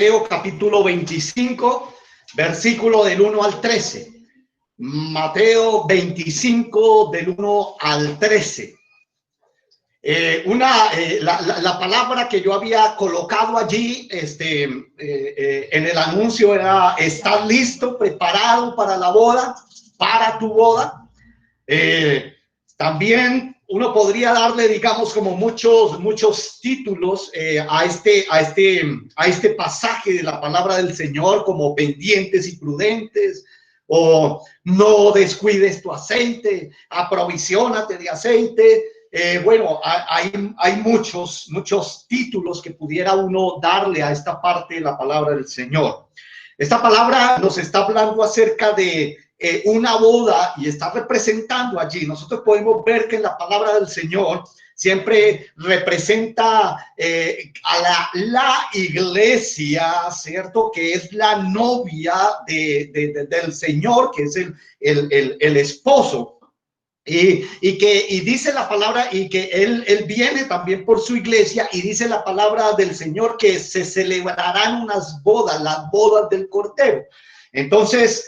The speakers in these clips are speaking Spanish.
Mateo capítulo 25, versículo del 1 al 13. Mateo 25 del 1 al 13. La palabra que yo había colocado allí en el anuncio era: ¿estás listo, preparado para la boda, para tu boda? También uno podría darle, digamos, como muchos títulos a este pasaje de la palabra del Señor, como pendientes y prudentes, o no descuides tu aceite, aprovisionate de aceite. Bueno, hay muchos títulos que pudiera uno darle a esta parte de la palabra del Señor. Esta palabra nos está hablando acerca de una boda y está representando allí. Nosotros podemos ver que en la palabra del Señor siempre representa a la iglesia, ¿cierto? Que es la novia del Señor, que es el esposo. Y dice la palabra, y que él viene también por su iglesia, y dice la palabra del Señor que se celebrarán unas bodas, las bodas del Cordero. Entonces,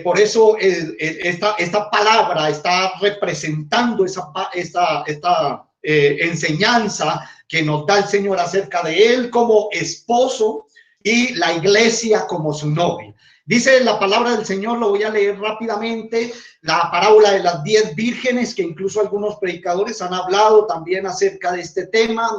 por eso esta palabra está representando esta enseñanza que nos da el Señor acerca de él como esposo y la iglesia como su novia. Dice la palabra del Señor, lo voy a leer rápidamente, la parábola de las 10 vírgenes, que incluso algunos predicadores han hablado también acerca de este tema.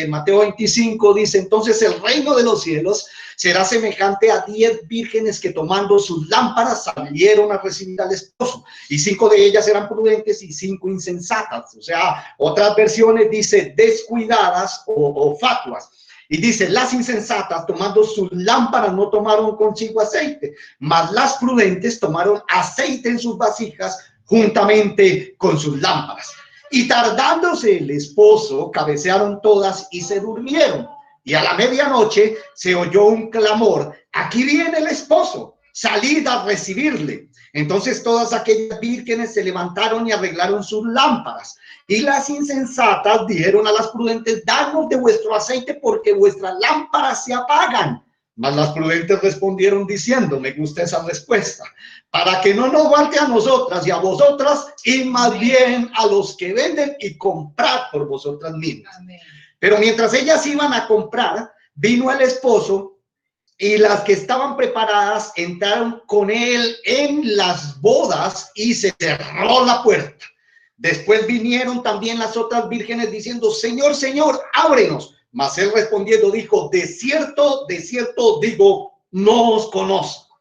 Mateo 25 dice: entonces el reino de los cielos será semejante a 10 vírgenes que, tomando sus lámparas, salieron a recibir al esposo, y 5 de ellas eran prudentes y 5 insensatas. O sea, otras versiones dice descuidadas o fatuas. Y dice: las insensatas, tomando sus lámparas, no tomaron consigo aceite, mas las prudentes tomaron aceite en sus vasijas juntamente con sus lámparas. Y tardándose el esposo, cabecearon todas y se durmieron. Y a la medianoche se oyó un clamor: aquí viene el esposo, salid a recibirle. Entonces todas aquellas vírgenes se levantaron y arreglaron sus lámparas. Y las insensatas dijeron a las prudentes: dadnos de vuestro aceite, porque vuestras lámparas se apagan. Mas las prudentes respondieron diciendo, me gusta esa respuesta: para que no nos falte a nosotras y a vosotras, y más bien a los que venden, y comprad por vosotras mismas. Amén. Pero mientras ellas iban a comprar, vino el esposo, y las que estaban preparadas entraron con él en las bodas, y se cerró la puerta. Después vinieron también las otras vírgenes diciendo: Señor, Señor, ábrenos. Mas él respondiendo dijo: de cierto digo, no os conozco.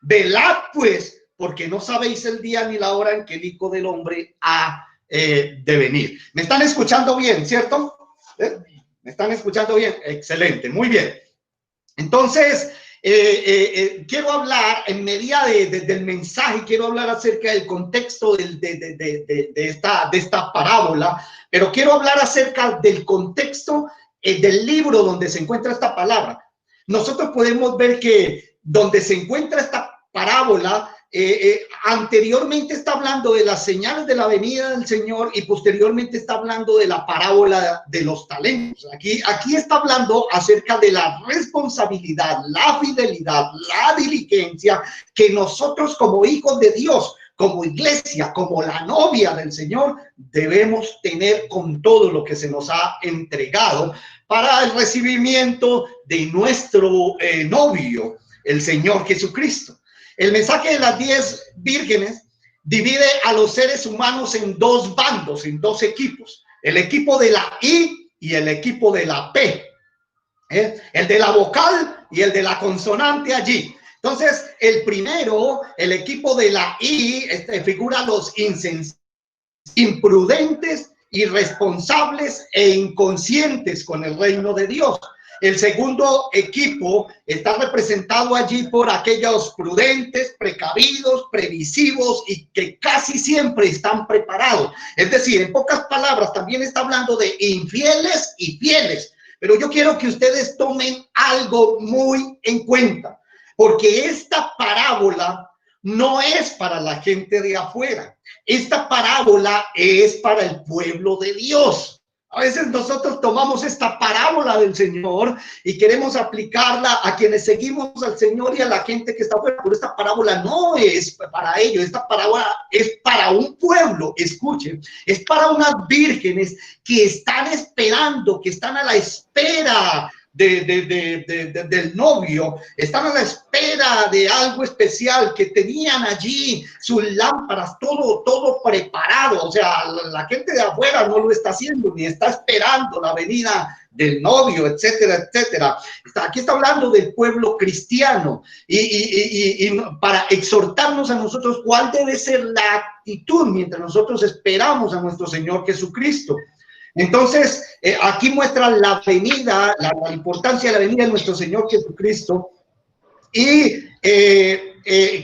Velad pues, porque no sabéis el día ni la hora en que el Hijo del Hombre ha de venir. ¿Me están escuchando bien, cierto? ¿Me están escuchando bien? Excelente, muy bien. Entonces, quiero hablar en medida del mensaje, quiero hablar acerca del contexto de esta parábola, pero quiero hablar acerca del contexto del libro donde se encuentra esta palabra. Nosotros podemos ver que donde se encuentra esta parábola, anteriormente está hablando de las señales de la venida del Señor, y posteriormente está hablando de la parábola de los talentos. Aquí está hablando acerca de la responsabilidad, la fidelidad, la diligencia que nosotros como hijos de Dios, como iglesia, como la novia del Señor, debemos tener con todo lo que se nos ha entregado para el recibimiento de nuestro novio, el Señor Jesucristo. El mensaje de las 10 vírgenes divide a los seres humanos en dos bandos, en dos equipos: el equipo de la I y el equipo de la P, el de la vocal y el de la consonante allí. Entonces, el primero, el equipo de la I, figura a los insensatos, imprudentes, irresponsables e inconscientes con el reino de Dios. El segundo equipo está representado allí por aquellos prudentes, precavidos, previsivos, y que casi siempre están preparados. Es decir, en pocas palabras, también está hablando de infieles y fieles. Pero yo quiero que ustedes tomen algo muy en cuenta, porque esta parábola no es para la gente de afuera. Esta parábola es para el pueblo de Dios. A veces nosotros tomamos esta parábola del Señor y queremos aplicarla a quienes seguimos al Señor y a la gente que está afuera, pero esta parábola no es para ellos, esta parábola es para un pueblo, escuchen, es para unas vírgenes que están esperando, que están a la espera del novio, están a la espera de algo especial, que tenían allí sus lámparas, todo preparado. O sea, la gente de afuera no lo está haciendo, ni está esperando la venida del novio, etcétera, etcétera. Aquí está hablando del pueblo cristiano y para exhortarnos a nosotros cuál debe ser la actitud mientras nosotros esperamos a nuestro Señor Jesucristo. Entonces, aquí muestra la venida, la importancia de la venida de nuestro Señor Jesucristo. Y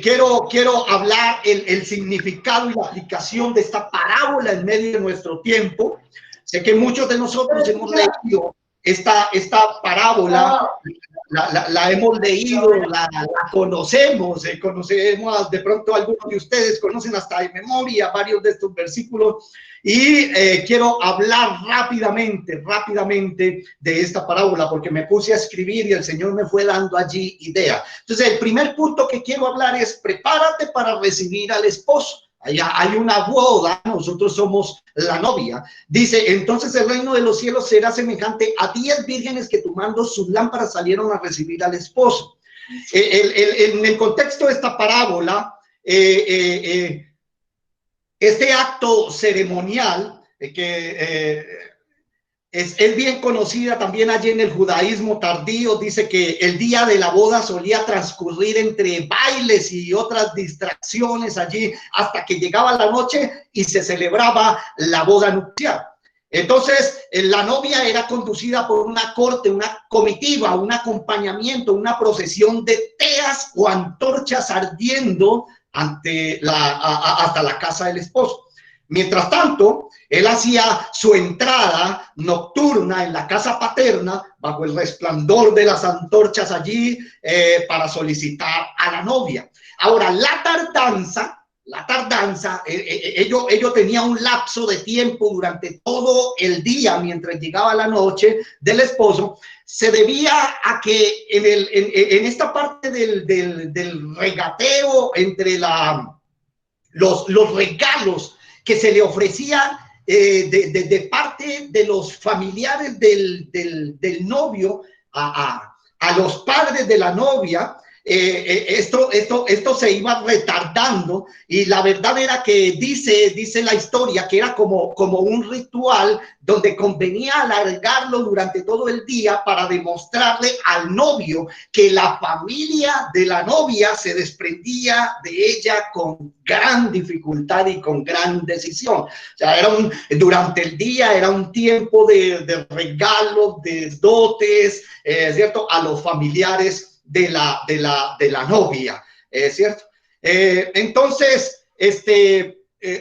quiero hablar el significado y la aplicación de esta parábola en medio de nuestro tiempo. Sé que muchos de nosotros hemos leído esta parábola, la hemos leído, la conocemos, conocemos, de pronto algunos de ustedes conocen hasta de memoria varios de estos versículos. Y quiero hablar rápidamente de esta parábola porque me puse a escribir y el Señor me fue dando allí idea. Entonces, el primer punto que quiero hablar es: prepárate para recibir al esposo. Allá hay una boda, nosotros somos la novia. Dice: entonces el reino de los cielos será semejante a 10 vírgenes que tomando sus lámparas salieron a recibir al esposo. En el contexto de esta parábola, este acto ceremonial es bien conocida también allí en el judaísmo tardío. Dice que el día de la boda solía transcurrir entre bailes y otras distracciones allí hasta que llegaba la noche y se celebraba la boda nupcial. Entonces, la novia era conducida por una corte, una comitiva, un acompañamiento, una procesión de teas o antorchas ardiendo hasta la casa del esposo. Mientras tanto, él hacía su entrada nocturna en la casa paterna bajo el resplandor de las antorchas allí para solicitar a la novia. Ahora, la tardanza, ello tenía un lapso de tiempo durante todo el día mientras llegaba la noche del esposo. Se debía a que en esta parte del regateo entre los regalos que se le ofrecían de parte de los familiares del novio a los padres de la novia, esto se iba retardando, y la verdad era que dice la historia que era como un ritual donde convenía alargarlo durante todo el día para demostrarle al novio que la familia de la novia se desprendía de ella con gran dificultad y con gran decisión. O sea, durante el día era un tiempo de regalos, de dotes, ¿cierto?, a los familiares de la novia, ¿cierto? Entonces,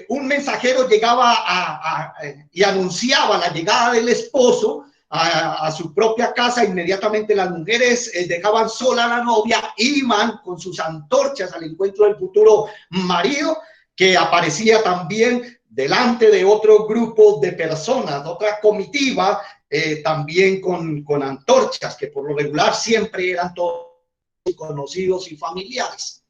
un mensajero llegaba y anunciaba la llegada del esposo a su propia casa. Inmediatamente las mujeres dejaban sola a la novia, iban con sus antorchas al encuentro del futuro marido, que aparecía también delante de otro grupo de personas, otra comitiva, también con antorchas, que por lo regular siempre eran todos conocidos y familiares.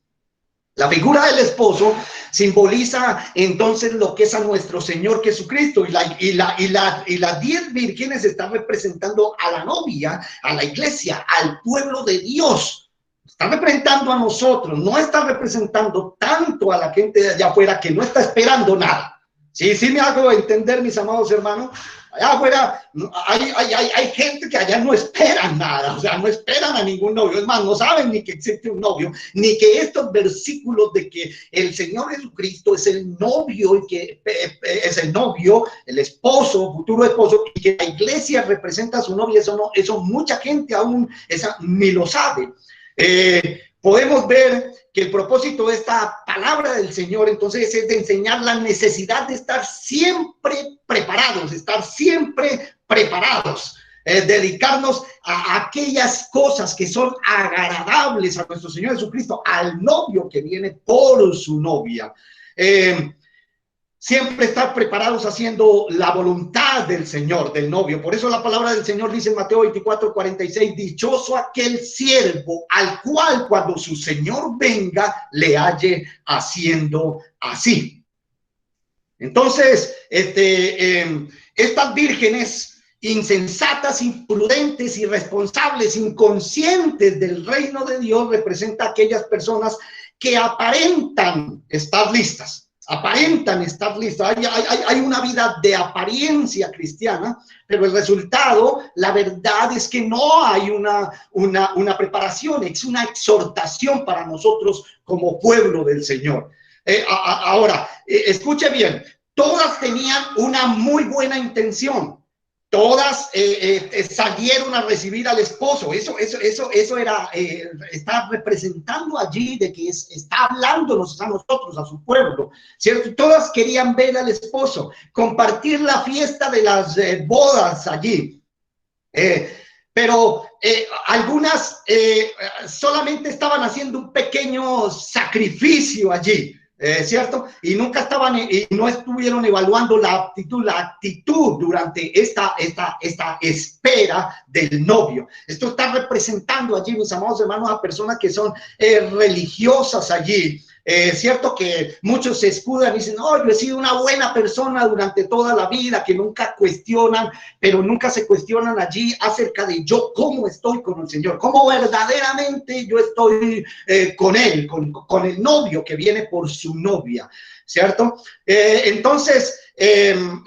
La figura del esposo simboliza entonces lo que es a nuestro Señor Jesucristo, y las 10 vírgenes están representando a la novia, a la iglesia, al pueblo de Dios. Está representando a nosotros, no está representando tanto a la gente de allá afuera que no está esperando nada. Sí, me hago entender, mis amados hermanos. Allá afuera hay gente que allá no esperan nada, o sea, no esperan a ningún novio. Es más, no saben ni que existe un novio, ni que estos versículos de que el Señor Jesucristo es el novio, y que es el novio, el esposo, futuro esposo, y que la iglesia representa a su novia, eso mucha gente aún ni lo sabe. Podemos ver que el propósito de esta palabra del Señor entonces es de enseñar la necesidad de estar siempre preparados, dedicarnos a aquellas cosas que son agradables a nuestro Señor Jesucristo, al novio que viene por su novia. Siempre estar preparados haciendo la voluntad del Señor, del novio. Por eso la palabra del Señor dice en Mateo 24:46, dichoso aquel siervo al cual cuando su Señor venga le halle haciendo así. Entonces, estas vírgenes insensatas, imprudentes, irresponsables, inconscientes del reino de Dios, representa a aquellas personas que aparentan estar listas. Aparentan estar listas. Hay una vida de apariencia cristiana, pero el resultado, la verdad es que no hay una preparación, es una exhortación para nosotros como pueblo del Señor. Ahora, escuche bien, todas tenían una muy buena intención. Todas salieron a recibir al esposo. Eso era, está representando allí de que está hablándonos a nosotros, a su pueblo, ¿cierto? Todas querían ver al esposo, compartir la fiesta de las bodas allí. Pero algunas solamente estaban haciendo un pequeño sacrificio allí. ¿Cierto? Y nunca estaban y no estuvieron evaluando la actitud durante esta espera del novio. Esto está representando allí, mis amados hermanos, a personas que son religiosas allí. Cierto que muchos se escudan y dicen, no, yo he sido una buena persona durante toda la vida, que nunca cuestionan, pero nunca se cuestionan allí acerca de yo, cómo estoy con el Señor, cómo verdaderamente yo estoy con Él, con el novio que viene por su novia, ¿cierto? Entonces,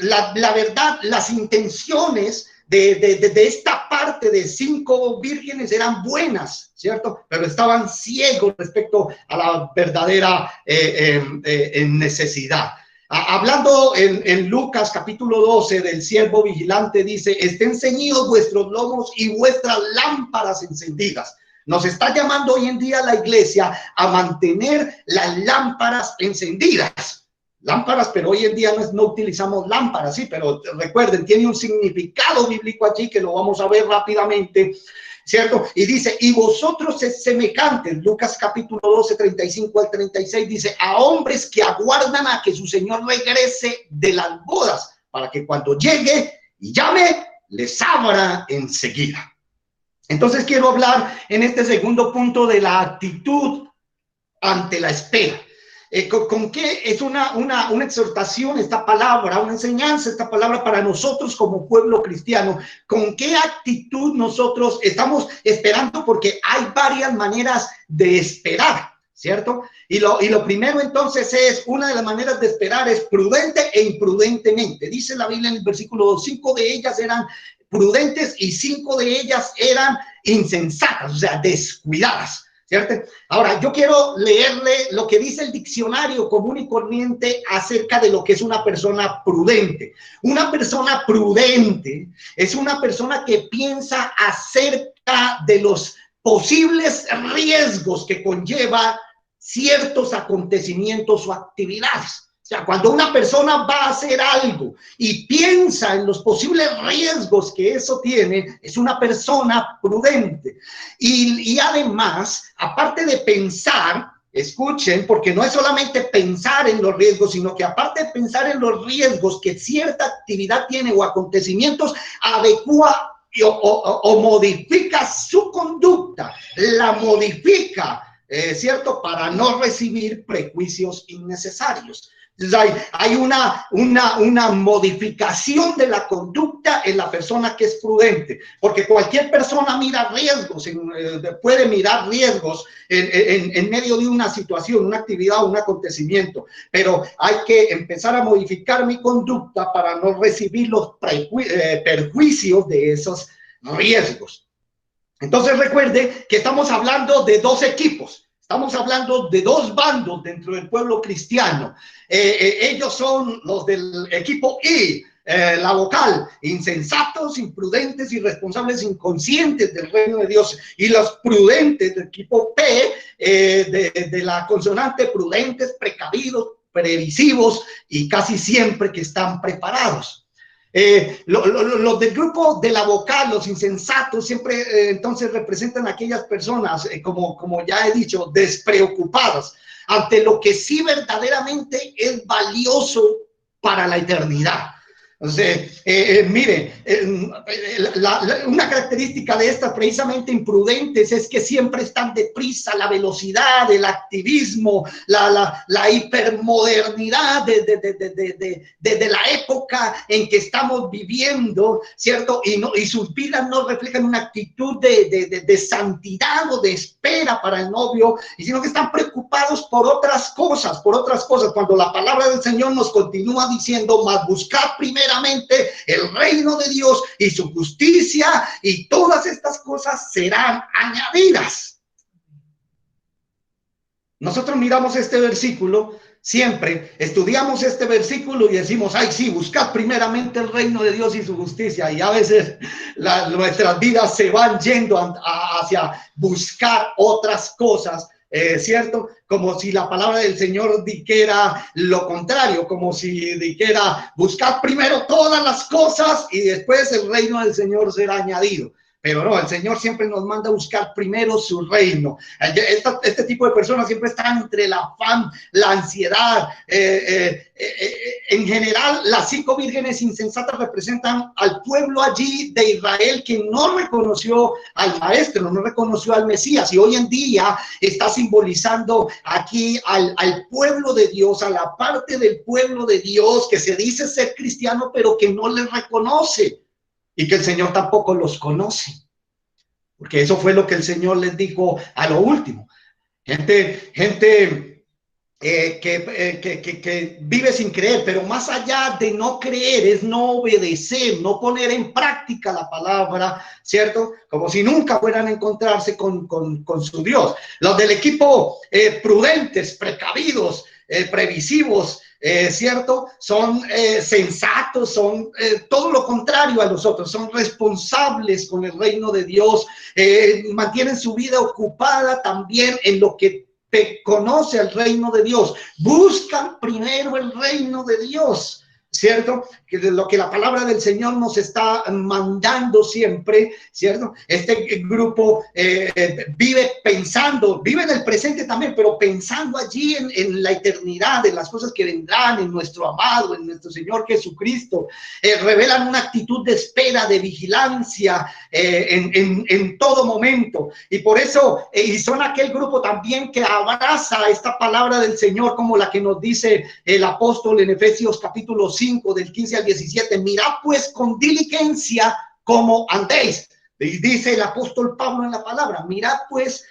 la verdad, las intenciones de esta parte de 5 vírgenes eran buenas, ¿cierto? Pero estaban ciegos respecto a la verdadera necesidad. Hablando en Lucas capítulo 12 del siervo vigilante, dice, estén ceñidos vuestros lomos y vuestras lámparas encendidas. Nos está llamando hoy en día la iglesia a mantener las lámparas encendidas. Lámparas, pero hoy en día no utilizamos lámparas, sí, pero recuerden, tiene un significado bíblico allí que lo vamos a ver rápidamente, ¿cierto? Y dice, y vosotros es semejantes, Lucas capítulo 12, 35 al 36, dice, a hombres que aguardan a que su Señor regrese de las bodas, para que cuando llegue y llame, les abra enseguida. Entonces quiero hablar en este segundo punto de la actitud ante la espera. ¿Con qué es una exhortación esta palabra, una enseñanza esta palabra para nosotros como pueblo cristiano? ¿Con qué actitud nosotros estamos esperando? Porque hay varias maneras de esperar, ¿cierto? Y lo primero entonces es, una de las maneras de esperar es prudente e imprudentemente. Dice la Biblia en el versículo 2, 5 de ellas eran prudentes y 5 de ellas eran insensatas, o sea, descuidadas. ¿Cierto? Ahora, yo quiero leerle lo que dice el diccionario común y corriente acerca de lo que es una persona prudente. Una persona prudente es una persona que piensa acerca de los posibles riesgos que conlleva ciertos acontecimientos o actividades. O sea, cuando una persona va a hacer algo y piensa en los posibles riesgos que eso tiene, es una persona prudente. Y además, aparte de pensar, escuchen, porque no es solamente pensar en los riesgos, sino que aparte de pensar en los riesgos que cierta actividad tiene o acontecimientos, adecua o modifica su conducta, la modifica, ¿cierto? Para no recibir prejuicios innecesarios. Hay una modificación de la conducta en la persona que es prudente, porque cualquier persona mira riesgos, puede mirar riesgos en medio de una situación, una actividad, un acontecimiento, pero hay que empezar a modificar mi conducta para no recibir los perjuicios de esos riesgos. Entonces recuerde que estamos hablando de 2 equipos. Estamos hablando de 2 bandos dentro del pueblo cristiano. Ellos son los del equipo I, la vocal, insensatos, imprudentes, irresponsables, inconscientes del reino de Dios. Y los prudentes del equipo P, de la consonante, prudentes, precavidos, previsivos y casi siempre que están preparados. Los del grupo de la vocal, los insensatos, siempre entonces representan a aquellas personas, como ya he dicho, despreocupadas ante lo que sí verdaderamente es valioso para la eternidad. Entonces, mire, una característica de estas precisamente imprudentes es que siempre están deprisa, la velocidad, el activismo, la hipermodernidad de la época en que estamos viviendo, ¿cierto? Y sus vidas no reflejan una actitud de santidad o de espera para el novio, sino que están preocupados por otras cosas, cuando la palabra del Señor nos continúa diciendo: mas buscad primeramente el reino de Dios y su justicia, y todas estas cosas serán añadidas. Nosotros miramos este versículo, siempre estudiamos este versículo y decimos: ay, sí, buscad primeramente el reino de Dios y su justicia. Y a veces nuestras vidas se van yendo hacia buscar otras cosas, ¿cierto? Como si la palabra del Señor dijera lo contrario, como si dijera: buscad primero todas las cosas y después el reino del Señor será añadido. Pero no, el Señor siempre nos manda a buscar primero su reino. Este tipo de personas siempre están entre el afán, la ansiedad. En general, las 5 vírgenes insensatas representan al pueblo allí de Israel que no reconoció al Maestro, no reconoció al Mesías. Y hoy en día está simbolizando aquí al pueblo de Dios, a la parte del pueblo de Dios que se dice ser cristiano, pero que no le reconoce. Y que el Señor tampoco los conoce, porque eso fue lo que el Señor les dijo a lo último. Gente que vive sin creer, pero más allá de no creer es no obedecer, no poner en práctica la palabra, ¿cierto? Como si nunca fueran a encontrarse con su Dios. Los del equipo prudentes, precavidos, previsivos, ¿cierto? Son sensatos, son todo lo contrario a nosotros, son responsables con el reino de Dios, mantienen su vida ocupada también en lo que conoce el reino de Dios, buscan primero el reino de Dios, ¿cierto? Que de lo que la palabra del Señor nos está mandando siempre, ¿cierto? Este grupo vive en el presente también, pero pensando allí en la eternidad, en las cosas que vendrán, en nuestro amado, en nuestro Señor Jesucristo. Revelan una actitud de espera, de vigilancia en todo momento. Y por eso, y son aquel grupo también que abraza esta palabra del Señor, como la que nos dice el apóstol en Efesios capítulo 5, del 15 al 17. Mirad pues con diligencia cómo andéis. Y dice el apóstol Pablo en la palabra: mirad pues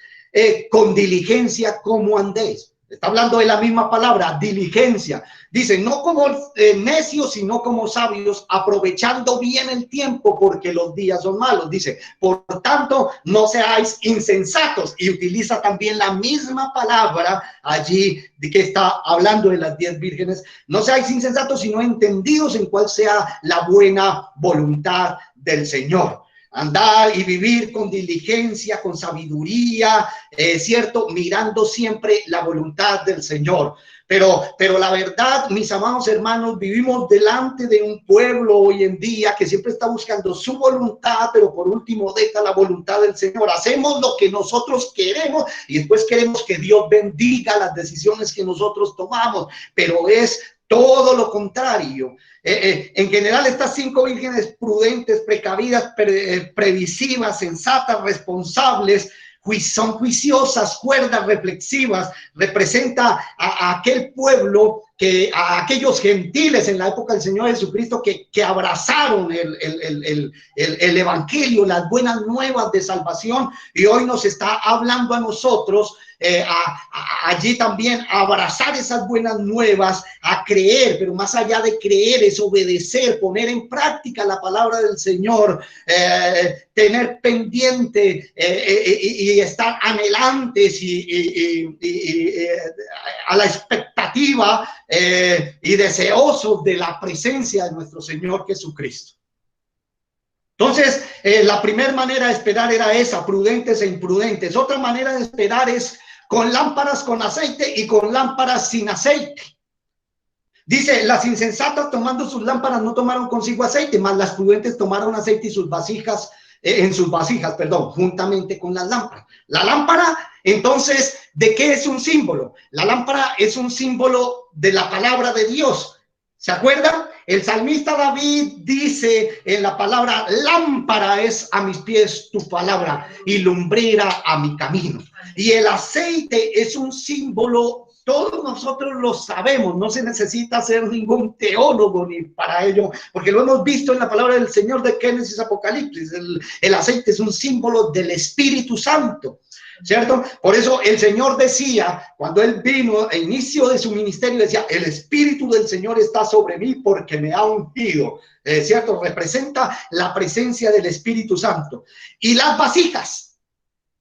con diligencia cómo andéis. Está hablando de la misma palabra, diligencia. Dice: no como necios, sino como sabios, aprovechando bien el tiempo, porque los días son malos. Dice: por tanto, no seáis insensatos. Y utiliza también la misma palabra allí de que está hablando de las 10 vírgenes. No seáis insensatos, sino entendidos en cuál sea la buena voluntad del Señor. Andar y vivir con diligencia, con sabiduría, ¿cierto? Mirando siempre la voluntad del Señor. Pero la verdad, mis amados hermanos, vivimos delante de un pueblo hoy en día que siempre está buscando su voluntad, pero por último deja la voluntad del Señor. Hacemos lo que nosotros queremos y después queremos que Dios bendiga las decisiones que nosotros tomamos, pero es todo lo contrario. En general, estas 5 vírgenes prudentes, precavidas, previsivas, sensatas, responsables, son juiciosas, cuerdas, reflexivas, representa a aquel pueblo, a aquellos gentiles en la época del Señor Jesucristo que abrazaron el evangelio, las buenas nuevas de salvación, y hoy nos está hablando a nosotros allí también a abrazar esas buenas nuevas, a creer, pero más allá de creer es obedecer, poner en práctica la palabra del Señor, tener pendiente y estar anhelantes y a la expectativa y deseosos de la presencia de nuestro Señor Jesucristo. Entonces, la primera manera de esperar era esa, prudentes e imprudentes. Otra manera de esperar es con lámparas con aceite y con lámparas sin aceite. Dice: las insensatas tomando sus lámparas no tomaron consigo aceite, mas las prudentes tomaron aceite y sus vasijas, juntamente con las lámparas. La lámpara, entonces, ¿de qué es un símbolo? La lámpara es un símbolo de la palabra de Dios, ¿Se acuerdan? El salmista David dice en la palabra: lámpara es a mis pies tu palabra y lumbrera a mi camino. Y el aceite es un símbolo, todos nosotros lo sabemos, no se necesita ser ningún teólogo ni para ello, porque lo hemos visto en la palabra del Señor de Génesis, Apocalipsis. El aceite es un símbolo del Espíritu Santo, ¿cierto? Por eso el Señor decía, cuando Él vino a inicio de su ministerio, decía: el Espíritu del Señor está sobre mí porque me ha ungido, ¿cierto? Representa la presencia del Espíritu Santo. Y las vasijas,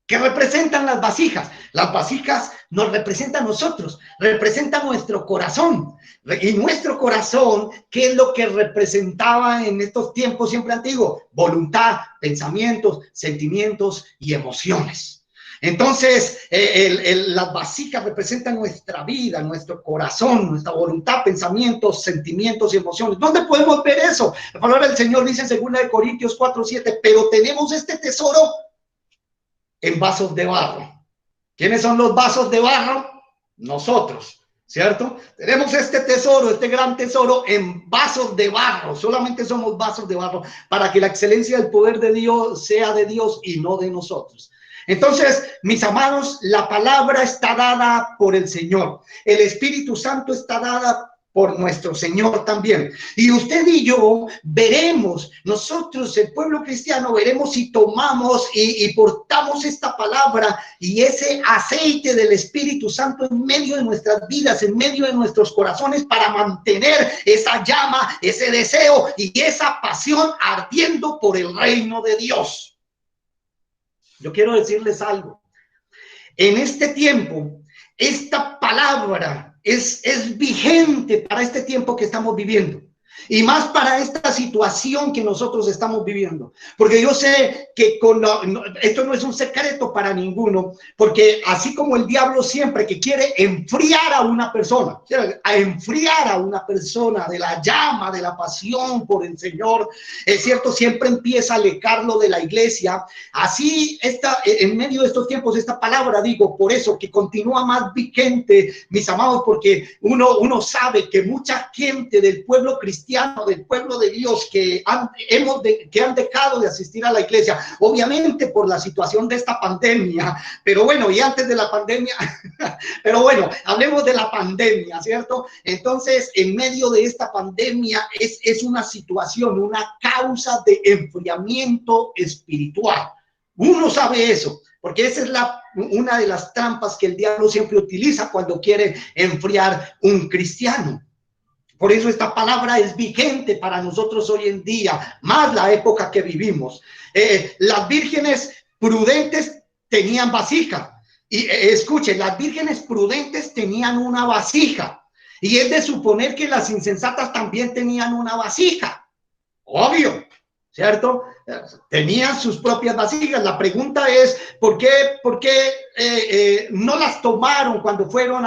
¿qué representan las vasijas? Las vasijas nos representan a nosotros, representan nuestro corazón. Y nuestro corazón, ¿qué es lo que representaba en estos tiempos siempre antiguos? Voluntad, pensamientos, sentimientos y emociones. Entonces, las vasijas representan nuestra vida, nuestro corazón, nuestra voluntad, pensamientos, sentimientos y emociones. ¿Dónde podemos ver eso? La palabra del Señor dice en 2 Corintios 4:7: pero tenemos este tesoro en vasos de barro. ¿Quiénes son los vasos de barro? Nosotros, ¿cierto? Tenemos este tesoro, este gran tesoro en vasos de barro. Solamente somos vasos de barro para que la excelencia del poder de Dios sea de Dios y no de nosotros. Entonces, mis amados, la palabra está dada por el Señor. El Espíritu Santo está dada por nuestro Señor también. Y usted y yo veremos, nosotros, el pueblo cristiano, veremos si tomamos y portamos esta palabra y ese aceite del Espíritu Santo en medio de nuestras vidas, en medio de nuestros corazones, para mantener esa llama, ese deseo y esa pasión ardiendo por el reino de Dios. Yo quiero decirles algo. En este tiempo, esta palabra es vigente para este tiempo que estamos viviendo. Y más para esta situación que nosotros estamos viviendo. Porque yo sé que esto no es un secreto para ninguno. Porque así como el diablo siempre que quiere enfriar a una persona, a enfriar a una persona de la llama, de la pasión por el Señor, es cierto, siempre empieza a alejarlo de la iglesia. Así está, en medio de estos tiempos, esta palabra, digo, por eso que continúa más vigente, mis amados, porque uno sabe que mucha gente del pueblo cristiano, del pueblo de Dios, que han dejado de asistir a la iglesia, obviamente por la situación de esta pandemia, pero bueno, y antes de la pandemia, pero bueno, hablemos de la pandemia, ¿cierto? Entonces, en medio de esta pandemia es una situación, una causa de enfriamiento espiritual. Uno sabe eso, porque esa es una de las trampas que el diablo siempre utiliza cuando quiere enfriar un cristiano. Por eso esta palabra es vigente para nosotros hoy en día, más la época que vivimos. Las vírgenes prudentes tenían vasija. Y escuchen, las vírgenes prudentes tenían una vasija. Y es de suponer que las insensatas también tenían una vasija. Obvio, ¿cierto? Tenían sus propias vasijas. La pregunta es, ¿por qué no las tomaron cuando fueron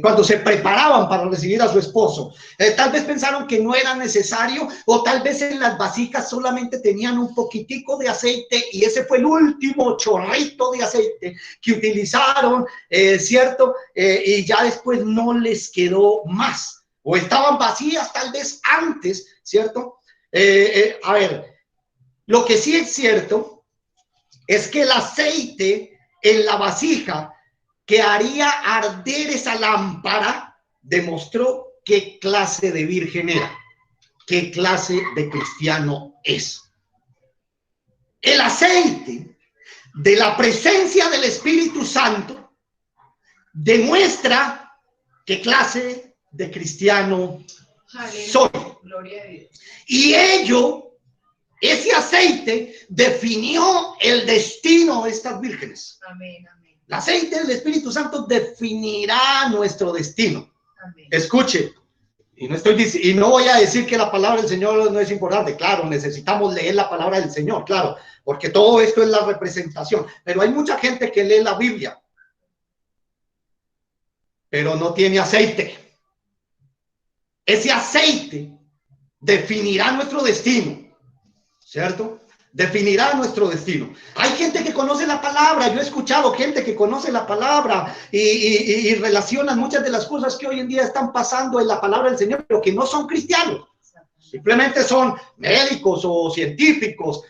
cuando se preparaban para recibir a su esposo? Tal vez pensaron que no era necesario, o tal vez en las vasijas solamente tenían un poquitico de aceite y ese fue el último chorrito de aceite que utilizaron, ¿cierto? Y ya después no les quedó más, o estaban vacías tal vez antes, ¿cierto? A ver, lo que sí es cierto es que el aceite en la vasija que haría arder esa lámpara demostró qué clase de virgen era, qué clase de cristiano es. El aceite de la presencia del Espíritu Santo demuestra qué clase de cristiano soy. Gloria a Dios. Y ese aceite definió el destino de estas vírgenes. Amén, amén. El aceite del Espíritu Santo definirá nuestro destino. Amén. Escuche, y no voy a decir que la palabra del Señor no es importante. Claro, necesitamos leer la palabra del Señor, claro, porque todo esto es la representación. Pero hay mucha gente que lee la Biblia, pero no tiene aceite. Ese aceite definirá nuestro destino, ¿cierto? definirá nuestro destino. Hay gente que conoce la palabra, yo he escuchado gente que conoce la palabra y relacionan muchas de las cosas que hoy en día están pasando en la palabra del Señor, pero que no son cristianos. Simplemente son médicos o científicos.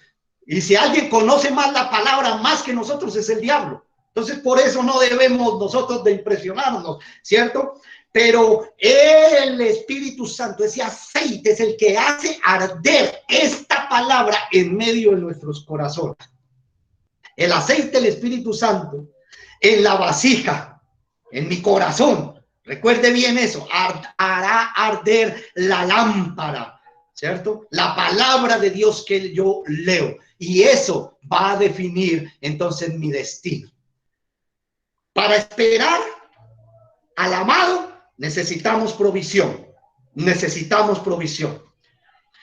Y si alguien conoce más la palabra más que nosotros, es el diablo. Entonces, por eso no debemos nosotros de impresionarnos, ¿cierto? Pero el Espíritu Santo, ese aceite, es el que hace arder esta palabra en medio de nuestros corazones. El aceite del Espíritu Santo en la vasija, en mi corazón. Recuerde bien eso, hará arder la lámpara, ¿cierto? La palabra de Dios que yo leo. Y eso va a definir entonces mi destino. Para esperar al amado necesitamos provisión. Necesitamos provisión.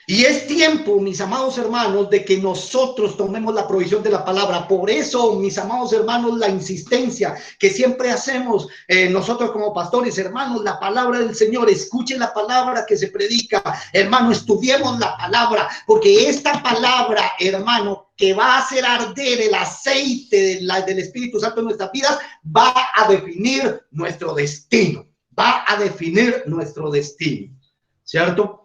Y es tiempo, mis amados hermanos, de que nosotros tomemos la provisión de la palabra. Por eso, mis amados hermanos, la insistencia que siempre hacemos nosotros como pastores, hermanos, la palabra del Señor, escuchen la palabra que se predica, hermano, estudiemos la palabra, porque esta palabra, hermano, que va a hacer arder el aceite del Espíritu Santo en nuestras vidas, va a definir nuestro destino, va a definir nuestro destino, ¿cierto?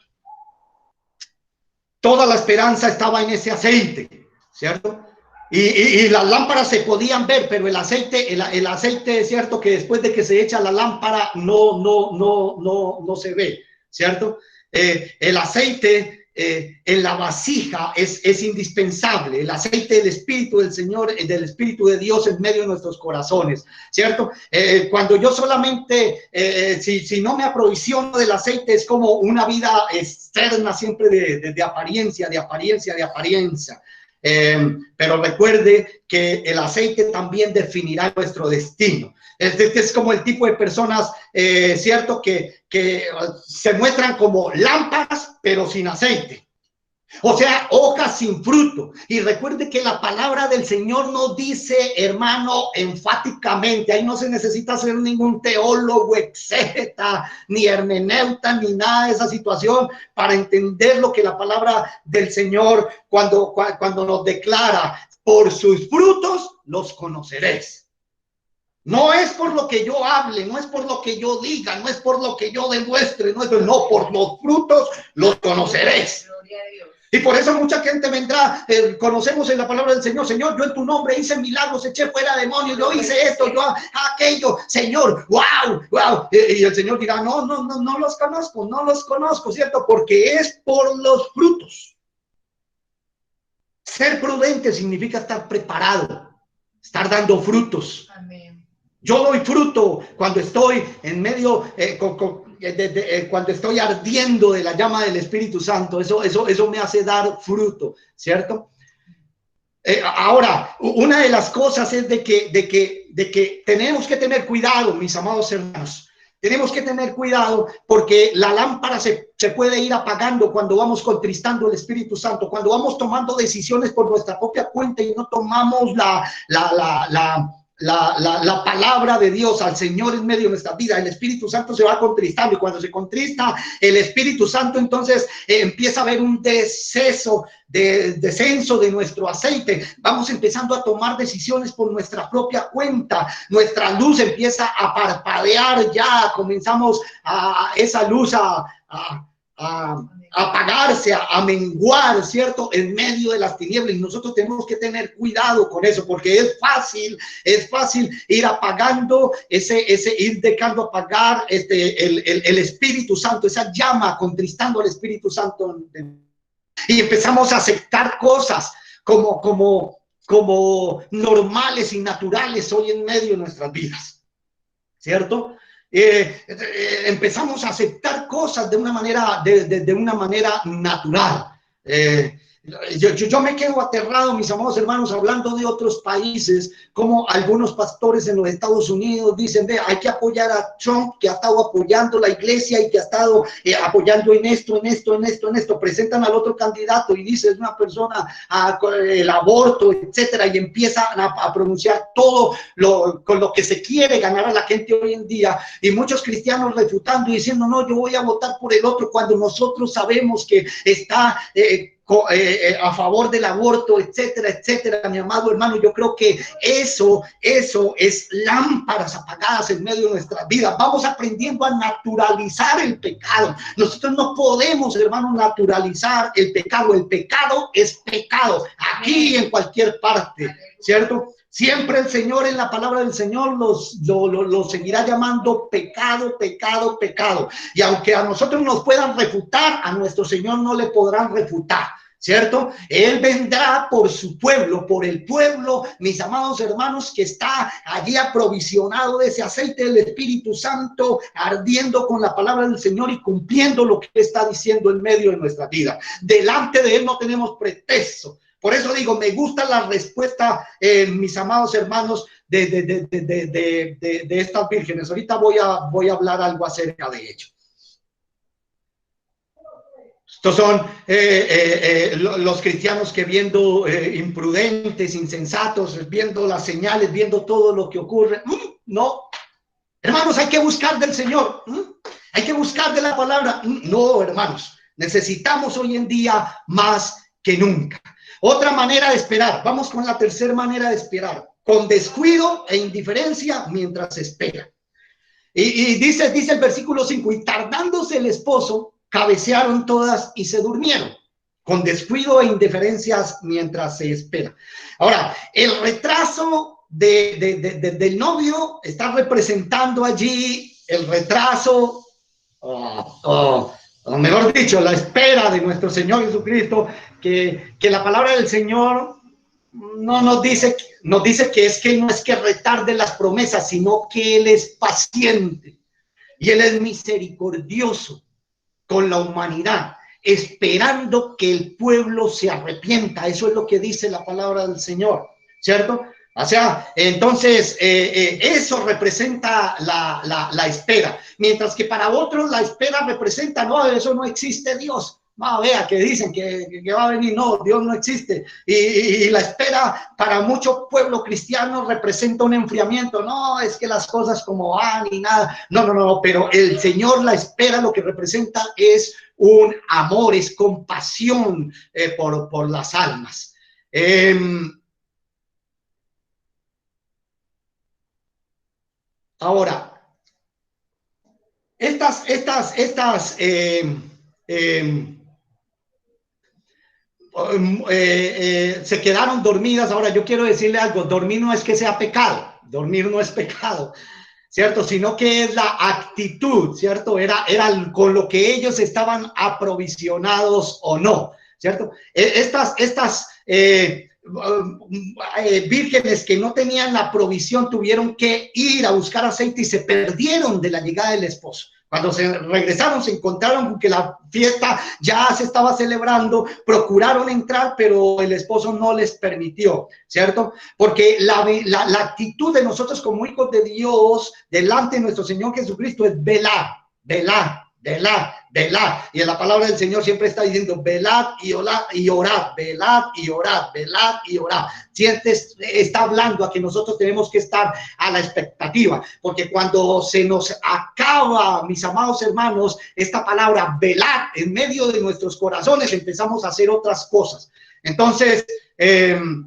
Toda la esperanza estaba en ese aceite, ¿cierto? Y las lámparas se podían ver, pero el aceite, es cierto que después de que se echa la lámpara no se ve, ¿cierto? El aceite en la vasija es indispensable, el aceite del Espíritu del Señor, del Espíritu de Dios en medio de nuestros corazones, ¿cierto? Cuando yo solamente, si no me aprovisiono del aceite, es como una vida externa siempre de apariencia. Pero recuerde que el aceite también definirá nuestro destino. Es como el tipo de personas, cierto, que se muestran como lámparas, pero sin aceite. O sea, hojas sin fruto. Y recuerde que la palabra del Señor nos dice, hermano, enfáticamente, ahí no se necesita ser ningún teólogo, exégeta, ni hermeneuta, ni nada de esa situación para entender lo que la palabra del Señor cuando nos declara, por sus frutos los conoceréis. No es por lo que yo hable, no es por lo que yo diga, no es por lo que yo demuestre, no, por los frutos los conoceréis. Y por eso mucha gente vendrá, conocemos en la palabra del Señor, Señor, yo en tu nombre hice milagros, eché fuera demonios, yo hice esto, yo aquello, Señor, wow. Y el Señor dirá, no los conozco, ¿cierto? Porque es por los frutos. Ser prudente significa estar preparado, estar dando frutos. Amén. Yo doy fruto cuando estoy en medio, cuando estoy ardiendo de la llama del Espíritu Santo. Eso me hace dar fruto, ¿cierto? Ahora, una de las cosas es de que tenemos que tener cuidado, mis amados hermanos. Tenemos que tener cuidado porque la lámpara se puede ir apagando cuando vamos contristando el Espíritu Santo, cuando vamos tomando decisiones por nuestra propia cuenta y no tomamos la palabra de Dios al Señor en medio de nuestra vida. El Espíritu Santo se va contristando y cuando se contrista el Espíritu Santo, entonces empieza a haber un descenso de nuestro aceite. Vamos empezando a tomar decisiones por nuestra propia cuenta. Nuestra luz empieza a parpadear, ya comenzamos a esa luz a apagarse, a menguar, ¿cierto? En medio de las tinieblas. Y nosotros tenemos que tener cuidado con eso, porque es fácil ir apagando ir dejando apagar el Espíritu Santo, esa llama, contristando al Espíritu Santo. Y empezamos a aceptar cosas como normales y naturales hoy en medio de nuestras vidas, ¿cierto? Empezamos a aceptar cosas de una manera natural. Yo me quedo aterrado, mis amados hermanos, hablando de otros países, como algunos pastores en los Estados Unidos dicen, ve, hay que apoyar a Trump, que ha estado apoyando la iglesia y que ha estado apoyando en esto, presentan al otro candidato y dice, es una persona el aborto, etcétera, y empiezan a pronunciar todo con lo que se quiere ganar a la gente hoy en día, y muchos cristianos refutando y diciendo, no, yo voy a votar por el otro, cuando nosotros sabemos que está a favor del aborto, etcétera, etcétera, mi amado hermano. Yo creo que eso es lámparas apagadas en medio de nuestras vidas. Vamos aprendiendo a naturalizar el pecado. Nosotros no podemos, hermano, naturalizar el pecado. El pecado es pecado, aquí y en cualquier parte, ¿cierto? Siempre el Señor, en la palabra del Señor, lo seguirá llamando pecado, pecado, pecado. Y aunque a nosotros nos puedan refutar, a nuestro Señor no le podrán refutar, ¿cierto? Él vendrá por su pueblo, por el pueblo, mis amados hermanos, que está allí aprovisionado de ese aceite del Espíritu Santo, ardiendo con la palabra del Señor y cumpliendo lo que está diciendo en medio de nuestra vida. Delante de Él no tenemos pretexto. Por eso digo, me gusta la respuesta, mis amados hermanos, de estas vírgenes. Ahorita voy a hablar algo acerca de ello. Estos son los cristianos que viendo imprudentes, insensatos, viendo las señales, viendo todo lo que ocurre. No, hermanos, hay que buscar del Señor. Hay que buscar de la palabra. No, hermanos, necesitamos hoy en día más que nunca. Otra manera de esperar. Vamos con la tercera manera de esperar. Con descuido e indiferencia mientras se espera. Y dice el versículo 5, y tardándose el esposo, cabecearon todas y se durmieron. Con descuido e indiferencias mientras se espera. Ahora, el retraso del novio está representando allí el retraso, o mejor dicho, la espera de nuestro Señor Jesucristo, que la palabra del Señor no nos dice que es que no es que retarde las promesas, sino que Él es paciente y Él es misericordioso con la humanidad, esperando que el pueblo se arrepienta. Eso es lo que dice la palabra del Señor, ¿cierto? O sea, entonces eso representa la espera, mientras que para otros la espera representa, no, eso no existe Dios. No, vea, que dicen que va a venir, no, Dios no existe. Y la espera para mucho pueblo cristiano representa un enfriamiento. No, es que las cosas como van y nada. No, pero el Señor, la espera, lo que representa es un amor, es compasión por las almas. Ahora, se quedaron dormidas. Ahora yo quiero decirle algo, dormir no es que sea pecado, dormir no es pecado, ¿cierto? Sino que es la actitud, ¿cierto? Era con lo que ellos estaban aprovisionados o no, ¿cierto? Estas vírgenes que no tenían la provisión tuvieron que ir a buscar aceite y se perdieron de la llegada del esposo. Cuando se regresaron, se encontraron que la fiesta ya se estaba celebrando, procuraron entrar, pero el esposo no les permitió, ¿cierto? Porque la actitud de nosotros como hijos de Dios delante de nuestro Señor Jesucristo es velar, velar, velar, velar. Y en la palabra del Señor siempre está diciendo velad y orad, velad y orad, velad y orad. Siempre está hablando a que nosotros tenemos que estar a la expectativa, porque cuando se nos acaba, mis amados hermanos, esta palabra velad en medio de nuestros corazones, empezamos a hacer otras cosas. Entonces, el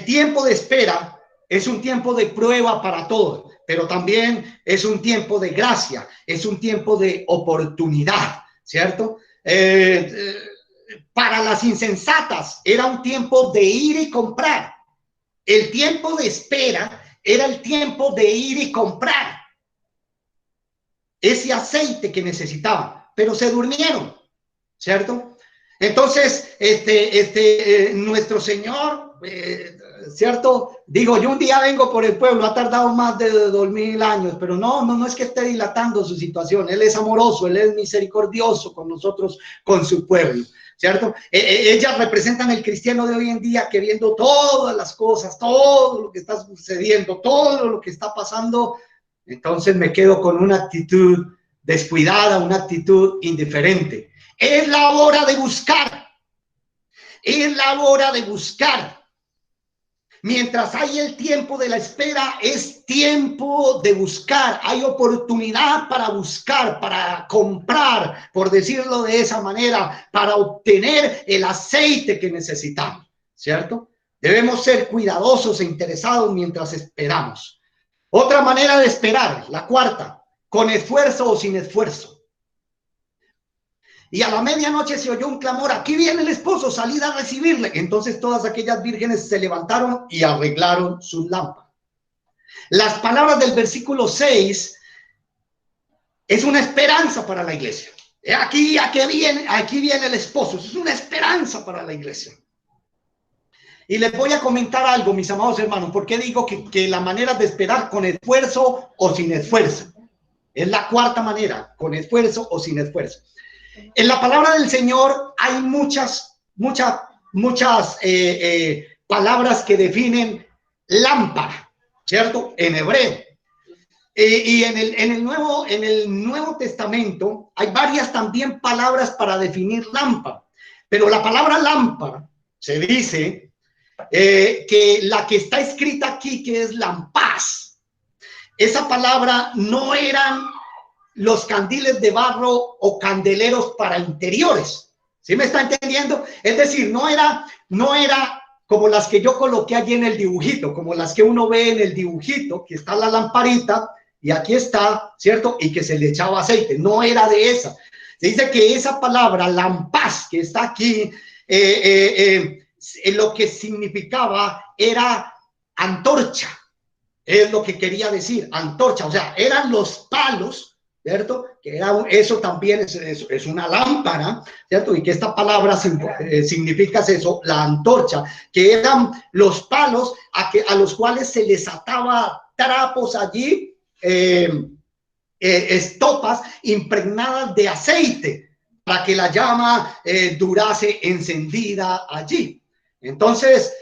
tiempo de espera es un tiempo de prueba para todos, pero también es un tiempo de gracia, es un tiempo de oportunidad, ¿cierto? Para las insensatas era un tiempo de ir y comprar. El tiempo de espera era el tiempo de ir y comprar ese aceite que necesitaban, pero se durmieron, ¿cierto? Entonces, nuestro Señor, ¿cierto? Digo, yo un día vengo por el pueblo, ha tardado más de 2000 años, pero no es que esté dilatando su situación. Él es amoroso, Él es misericordioso con nosotros, con su pueblo, ¿cierto? Ellas representan el cristiano de hoy en día que viendo todas las cosas, todo lo que está sucediendo, todo lo que está pasando, entonces me quedo con una actitud descuidada, una actitud indiferente. Es la hora de buscar. Es la hora de buscar. Mientras hay el tiempo de la espera, es tiempo de buscar. Hay oportunidad para buscar, para comprar, por decirlo de esa manera, para obtener el aceite que necesitamos, ¿cierto? Debemos ser cuidadosos e interesados mientras esperamos. Otra manera de esperar, la cuarta, con esfuerzo o sin esfuerzo. Y a la medianoche se oyó un clamor: aquí viene el esposo, salid a recibirle. Entonces todas aquellas vírgenes se levantaron y arreglaron sus lámparas. Las palabras del versículo 6 es una esperanza para la iglesia. Aquí viene el esposo. Es una esperanza para la iglesia. Y les voy a comentar algo, mis amados hermanos. ¿Por qué digo que la manera de esperar, con esfuerzo o sin esfuerzo? Es la cuarta manera, con esfuerzo o sin esfuerzo. En la palabra del Señor hay muchas palabras que definen lámpara, ¿cierto? En hebreo. Y en el Nuevo Testamento hay varias también palabras para definir lámpara. Pero la palabra lámpara se dice que la que está escrita aquí, que es lampaz, esa palabra no eran los candiles de barro o candeleros para interiores. ¿Sí me está entendiendo? Es decir, no era como las que yo coloqué allí en el dibujito, como las que uno ve en el dibujito, que está la lamparita y aquí está, ¿cierto? Y que se le echaba aceite. No era de esa. Se dice que esa palabra, lampaz, que está aquí, lo que significaba era antorcha. Es lo que quería decir, antorcha. O sea, eran los palos, ¿cierto? Que era, eso también es una lámpara, ¿cierto? Y que esta palabra significa eso, la antorcha, que eran los palos a los cuales se les ataba trapos allí, estopas impregnadas de aceite, para que la llama durase encendida allí. Entonces,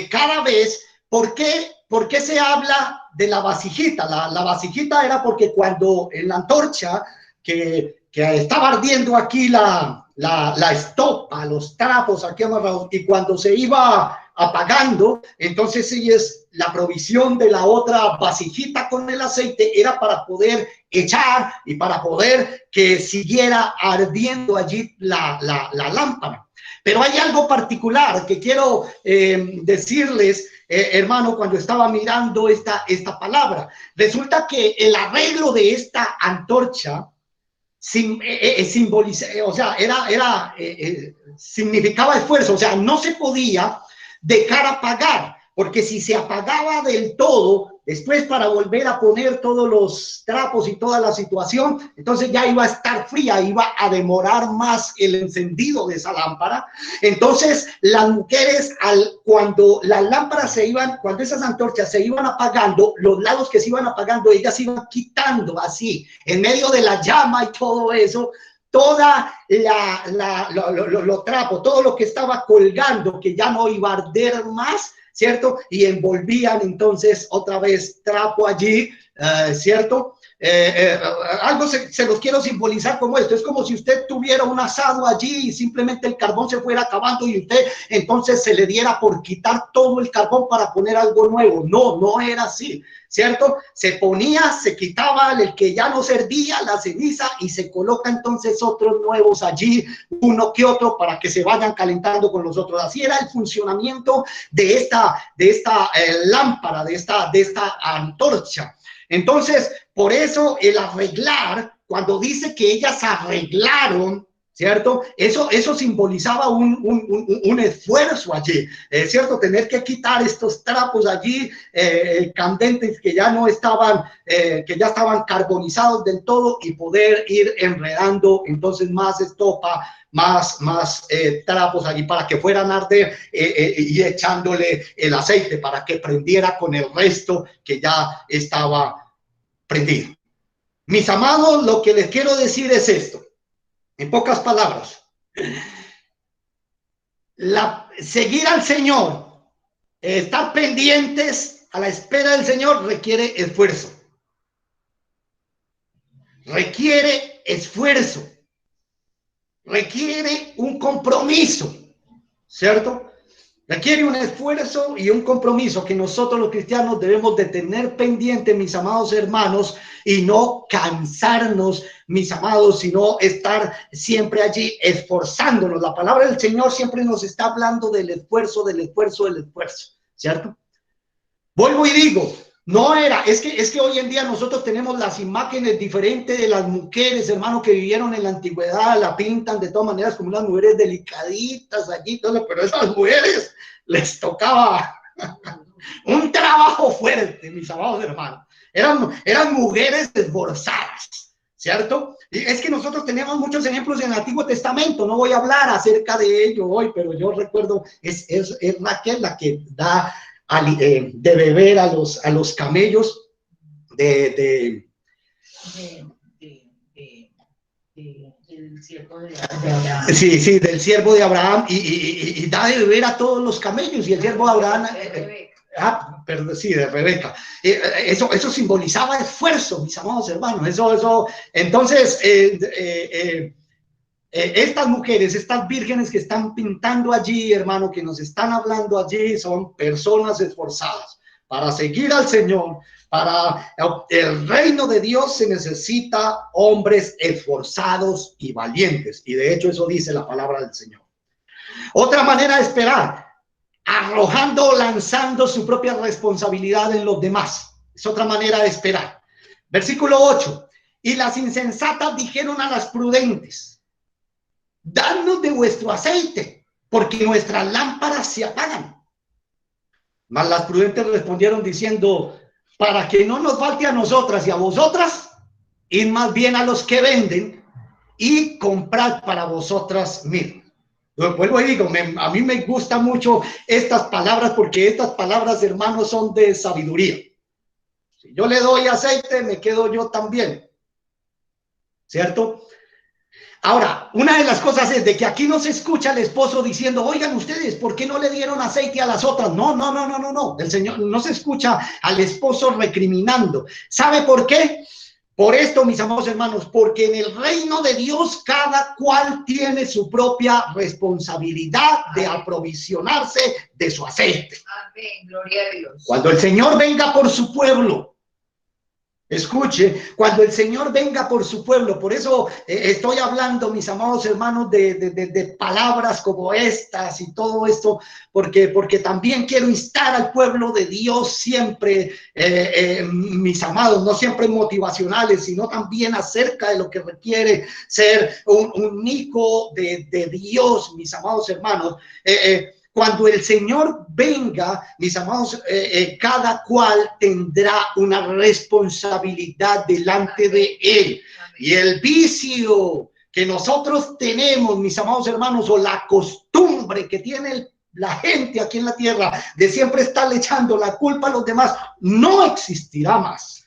cada vez, ¿por qué se habla de la vasijita? La vasijita era porque cuando en la antorcha que estaba ardiendo aquí la estopa, los trapos aquí amarrados, y cuando se iba apagando, entonces sí, es la provisión de la otra vasijita con el aceite, era para poder echar y para poder que siguiera ardiendo allí la lámpara. Pero hay algo particular que quiero decirles, hermano, cuando estaba mirando esta palabra. Resulta que el arreglo de esta antorcha simboliza, o sea, significaba esfuerzo. O sea, no se podía dejar apagar, porque si se apagaba del todo, después para volver a poner todos los trapos y toda la situación, entonces ya iba a estar fría, iba a demorar más el encendido de esa lámpara. Entonces las mujeres, cuando las lámparas cuando esas antorchas se iban apagando, los lados que se iban apagando, ellas iban quitando así, en medio de la llama y todo eso, toda los trapos, todo lo que estaba colgando, que ya no iba a arder más, ¿cierto? Y envolvían entonces otra vez trapo allí, ¿cierto? Algo se los quiero simbolizar como esto. Es como si usted tuviera un asado allí y simplemente el carbón se fuera acabando y usted entonces se le diera por quitar todo el carbón para poner algo nuevo. No era así, ¿cierto? Se ponía, se quitaba el que ya no servía, la ceniza, y se coloca entonces otros nuevos allí, uno que otro, para que se vayan calentando con los otros. Así era el funcionamiento de esta lámpara, de esta antorcha. Entonces, por eso el arreglar, cuando dice que ellas arreglaron, ¿cierto? Eso simbolizaba un esfuerzo allí, ¿cierto? Tener que quitar estos trapos allí candentes que ya no estaban, que ya estaban carbonizados del todo, y poder ir enredando entonces más estopa, más trapos allí para que fueran a arder, y echándole el aceite para que prendiera con el resto que ya estaba prendido. Mis amados, lo que les quiero decir es esto, en pocas palabras: seguir al Señor, estar pendientes a la espera del Señor, requiere esfuerzo. Requiere esfuerzo. Requiere un compromiso, ¿cierto? Requiere un esfuerzo y un compromiso que nosotros los cristianos debemos de tener pendiente, mis amados hermanos, y no cansarnos, mis amados, sino estar siempre allí esforzándonos. La palabra del Señor siempre nos está hablando del esfuerzo, del esfuerzo, del esfuerzo, ¿cierto? Vuelvo y digo, no era, es que hoy en día nosotros tenemos las imágenes diferentes de las mujeres, hermano, que vivieron en la antigüedad, la pintan de todas maneras como unas mujeres delicaditas allí, pero esas mujeres les tocaba un trabajo fuerte, mis amados hermanos. Eran mujeres esforzadas, ¿cierto? Y es que nosotros tenemos muchos ejemplos en el Antiguo Testamento, no voy a hablar acerca de ello hoy, pero yo recuerdo, es Raquel la que da de beber a los camellos del siervo de Abraham. Sí, del siervo de Abraham y da de beber a todos los camellos y el siervo de Abraham perdón, sí, de Rebeca. Eso simbolizaba esfuerzo, mis amados hermanos. Entonces, estas mujeres, estas vírgenes que están pintando allí, hermano, que nos están hablando allí, son personas esforzadas para seguir al Señor. Para el reino de Dios se necesita hombres esforzados y valientes. Y de hecho eso dice la palabra del Señor. Otra manera de esperar, arrojando o lanzando su propia responsabilidad en los demás. Es otra manera de esperar. Versículo 8. Y las insensatas dijeron a las prudentes: dadnos de vuestro aceite, porque nuestras lámparas se apagan. Mas las prudentes respondieron diciendo: para que no nos falte a nosotras y a vosotras, id más bien a los que venden y comprad para vosotras mismas. Vuelvo y digo, a mí me gustan mucho estas palabras, porque estas palabras, hermanos, son de sabiduría. Si yo le doy aceite, me quedo yo también, ¿cierto? Ahora, una de las cosas es de que aquí no se escucha al esposo diciendo: oigan ustedes, ¿por qué no le dieron aceite a las otras? No. El Señor no se escucha al esposo recriminando. ¿Sabe por qué? Por esto, mis amados hermanos, porque en el reino de Dios cada cual tiene su propia responsabilidad de aprovisionarse de su aceite. Amén, gloria a Dios. Cuando el Señor venga por su pueblo, escuche, cuando el Señor venga por su pueblo, por eso estoy hablando, mis amados hermanos, de palabras como estas y todo esto, porque también quiero instar al pueblo de Dios siempre, mis amados, no siempre motivacionales, sino también acerca de lo que requiere ser un hijo de Dios, mis amados hermanos. Cuando el Señor venga, mis amados, cada cual tendrá una responsabilidad delante de Él. Y el vicio que nosotros tenemos, mis amados hermanos, o la costumbre que tiene la gente aquí en la tierra de siempre estarle echando la culpa a los demás, no existirá más.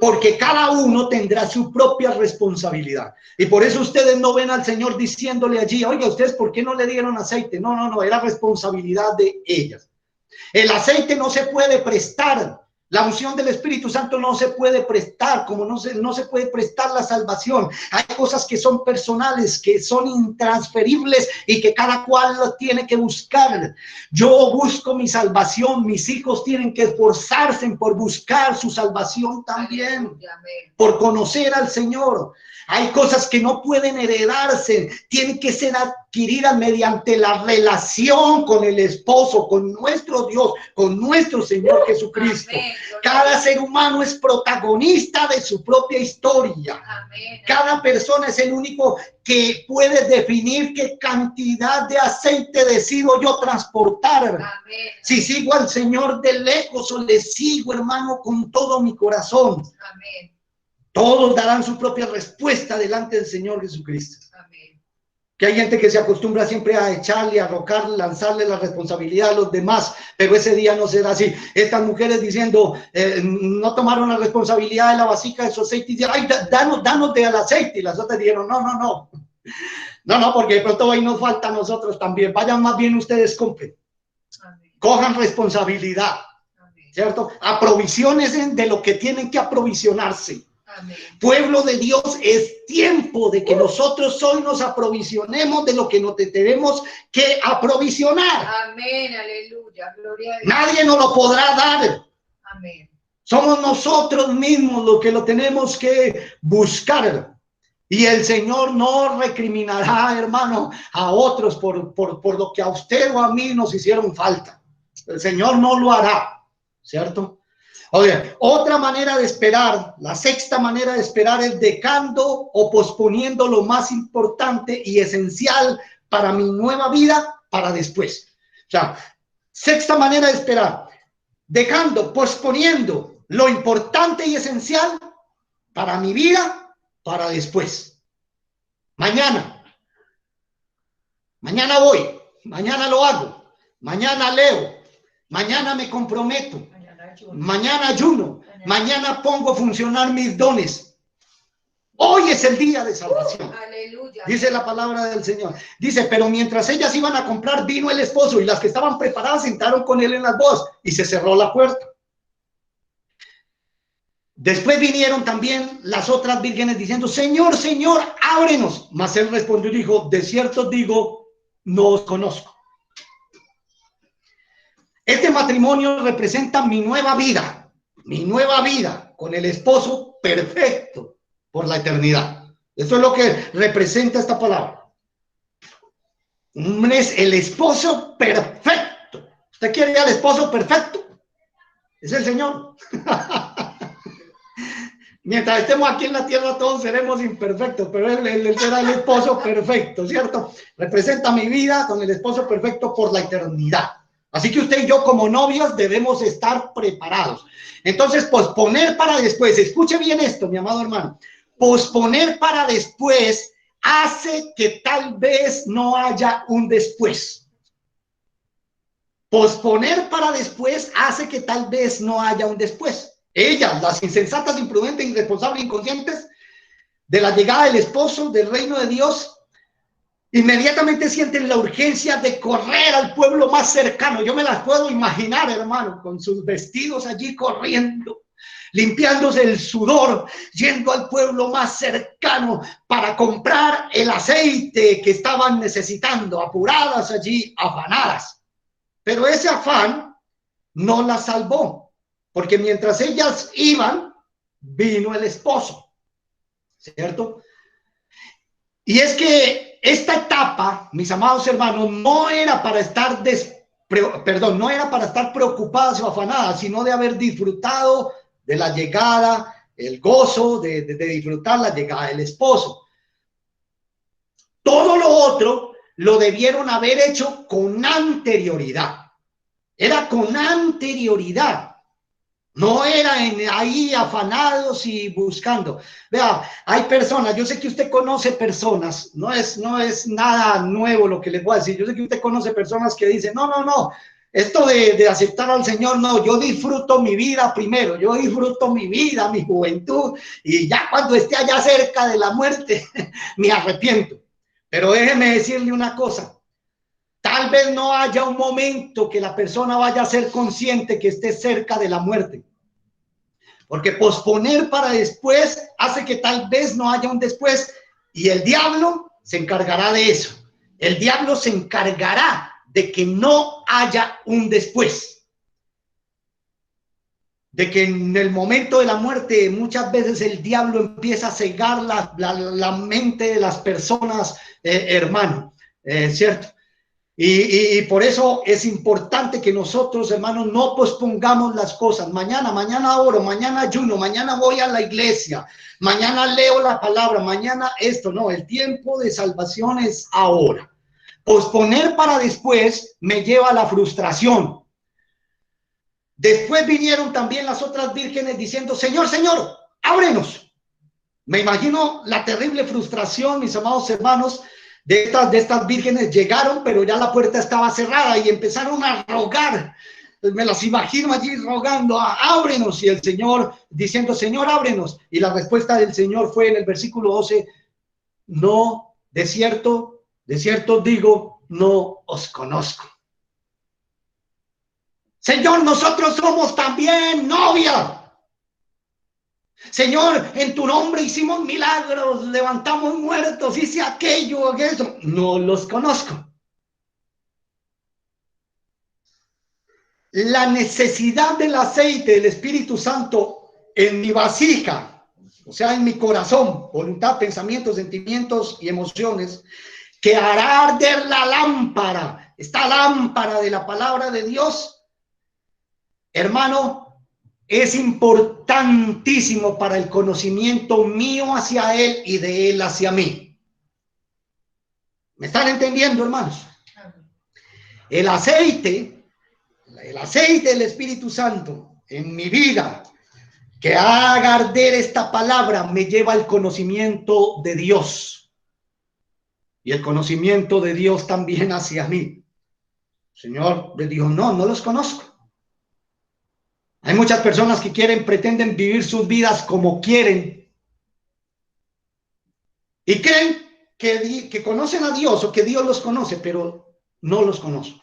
Porque cada uno tendrá su propia responsabilidad. Y por eso ustedes no ven al Señor diciéndole allí: oiga, ustedes, ¿por qué no le dieron aceite? No, era responsabilidad de ellas. El aceite no se puede prestar. La unción del Espíritu Santo no se puede prestar, como no se puede prestar la salvación. Hay cosas que son personales, que son intransferibles y que cada cual lo tiene que buscar. Yo busco mi salvación, mis hijos tienen que esforzarse por buscar su salvación también, por conocer al Señor. Hay cosas que no pueden heredarse, tienen que ser adquiridas mediante la relación con el esposo, con nuestro Dios, con nuestro Señor Jesucristo. Amén. Cada ser humano es protagonista de su propia historia. Amén. Cada persona es el único que puede definir qué cantidad de aceite decido yo transportar. Amén. Si sigo al Señor de lejos o le sigo, hermano, con todo mi corazón. Amén. Todos darán su propia respuesta delante del Señor Jesucristo. Amén. Que hay gente que se acostumbra siempre a echarle, a arrojarle, lanzarle la responsabilidad a los demás, pero ese día no será así. Estas mujeres diciendo, no tomaron la responsabilidad de la vasija de su aceite y dijeron: ay, danos del aceite. Y las otras dijeron: no, porque de pronto ahí nos falta a nosotros también. Vayan más bien ustedes, compren. Amén. Cojan responsabilidad. Amén. ¿Cierto? Aprovisiones de lo que tienen que aprovisionarse. Amén. Pueblo de Dios, es tiempo de que nosotros hoy nos aprovisionemos de lo que nos tenemos que aprovisionar. Amén, aleluya, gloria a Dios. Nadie nos lo podrá dar. Amén. Somos nosotros mismos los que lo tenemos que buscar. Y el Señor no recriminará, hermano, a otros por lo que a usted o a mí nos hicieron falta. El Señor no lo hará, ¿cierto? Oye, otra manera de esperar, la sexta manera de esperar es dejando o posponiendo lo más importante y esencial para mi nueva vida para después. O sea, sexta manera de esperar, dejando, posponiendo lo importante y esencial para mi vida para después. Mañana voy, mañana lo hago, mañana leo, mañana me comprometo, mañana ayuno, mañana pongo a funcionar mis dones. Hoy es el día de salvación. Aleluya. Dice la palabra del Señor. Dice, pero mientras ellas iban a comprar, vino el esposo y las que estaban preparadas sentaron con él en las bodas y se cerró la puerta. Después vinieron también las otras vírgenes diciendo, Señor, Señor, ábrenos. Mas él respondió y dijo, de cierto os digo, no os conozco. Este matrimonio representa mi nueva vida con el esposo perfecto por la eternidad. Eso es lo que representa esta palabra. Es el esposo perfecto. ¿Usted quiere al esposo perfecto? Es el Señor. Mientras estemos aquí en la tierra todos seremos imperfectos, pero él será el esposo perfecto, ¿cierto? Representa mi vida con el esposo perfecto por la eternidad. Así que usted y yo como novios debemos estar preparados. Entonces, posponer para después, escuche bien esto, mi amado hermano, posponer para después hace que tal vez no haya un después. Posponer para después hace que tal vez no haya un después. Ellas, las insensatas, imprudentes, irresponsables, inconscientes de la llegada del esposo del reino de Dios, inmediatamente sienten la urgencia de correr al pueblo más cercano. Yo me las puedo imaginar, hermano, con sus vestidos allí corriendo, limpiándose el sudor, yendo al pueblo más cercano para comprar el aceite que estaban necesitando, apuradas allí, afanadas. Pero ese afán no las salvó, porque mientras ellas iban, vino el esposo, ¿cierto? Y es que esta etapa, mis amados hermanos, no era para estar no era para estar preocupadas o afanadas, sino de haber disfrutado de la llegada, el gozo de disfrutar la llegada del esposo. Todo lo otro lo debieron haber hecho con anterioridad. Era con anterioridad. No era ahí afanados y buscando. Vea, hay personas, yo sé que usted conoce personas, no es nada nuevo lo que les voy a decir. Yo sé que usted conoce personas que dicen, no, esto de aceptar al Señor, no, yo disfruto mi vida primero, yo disfruto mi vida, mi juventud, y ya cuando esté allá cerca de la muerte, me arrepiento. Pero déjeme decirle una cosa. Tal vez no haya un momento que la persona vaya a ser consciente que esté cerca de la muerte. Porque posponer para después hace que tal vez no haya un después. Y el diablo se encargará de eso. El diablo se encargará de que no haya un después. De que en el momento de la muerte muchas veces el diablo empieza a cegar la mente de las personas, hermano, ¿cierto? Y por eso es importante que nosotros, hermanos, no pospongamos las cosas. Mañana oro, mañana ayuno, mañana voy a la iglesia, mañana leo la palabra, mañana esto. No, el tiempo de salvación es ahora. Posponer para después me lleva a la frustración. Después vinieron también las otras vírgenes diciendo, Señor, Señor, ábrenos. Me imagino la terrible frustración, mis amados hermanos, de estas vírgenes. Llegaron, pero ya la puerta estaba cerrada y empezaron a rogar. Me las imagino allí rogando, ábrenos, y el Señor diciendo, Señor, ábrenos. Y la respuesta del Señor fue en el versículo 12, no, de cierto digo, no os conozco. Señor, nosotros somos también novia. Señor, en tu nombre hicimos milagros, levantamos muertos, hice aquello, aquello. No los conozco. La necesidad del aceite del Espíritu Santo en mi vasija, o sea, en mi corazón, voluntad, pensamientos, sentimientos y emociones, que hará arder la lámpara, esta lámpara de la palabra de Dios, hermano, es importantísimo para el conocimiento mío hacia Él y de Él hacia mí. ¿Me están entendiendo, hermanos? El aceite del Espíritu Santo en mi vida, que haga arder esta palabra, me lleva al conocimiento de Dios. Y el conocimiento de Dios también hacia mí. El Señor le dijo, no los conozco. Hay muchas personas que pretenden vivir sus vidas como quieren. Y creen que conocen a Dios o que Dios los conoce, pero no los conozco.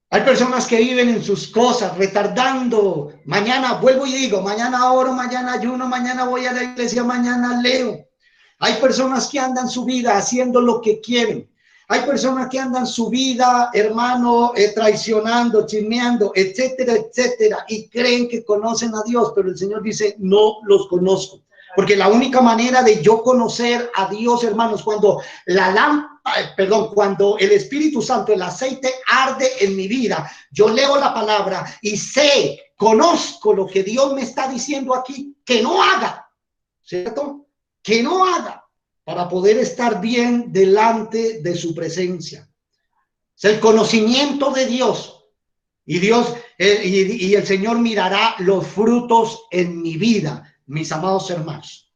Hay personas que viven en sus cosas, retardando. Mañana, vuelvo y digo, mañana oro, mañana ayuno, mañana voy a la iglesia, mañana leo. Hay personas que andan su vida haciendo lo que quieren. Hay personas que andan su vida, hermano, traicionando, chismeando, etcétera, etcétera, y creen que conocen a Dios, pero el Señor dice, no los conozco. Porque la única manera de yo conocer a Dios, hermanos, cuando cuando el Espíritu Santo, el aceite arde en mi vida, yo leo la palabra y conozco lo que Dios me está diciendo aquí, que no haga, ¿cierto? Que no haga, para poder estar bien delante de su presencia. Es el conocimiento de Dios. Y Dios, y el Señor mirará los frutos en mi vida, mis amados hermanos.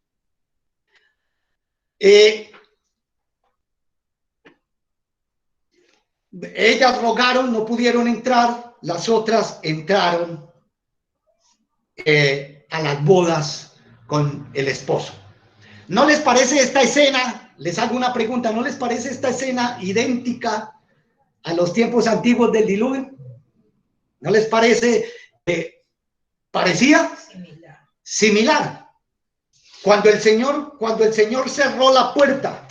Ellas rogaron, no pudieron entrar, las otras entraron a las bodas con el esposo. ¿No les parece esta escena? Les hago una pregunta, ¿no les parece esta escena idéntica a los tiempos antiguos del diluvio? ¿No les parece parecía? Similar. Cuando el Señor cerró la puerta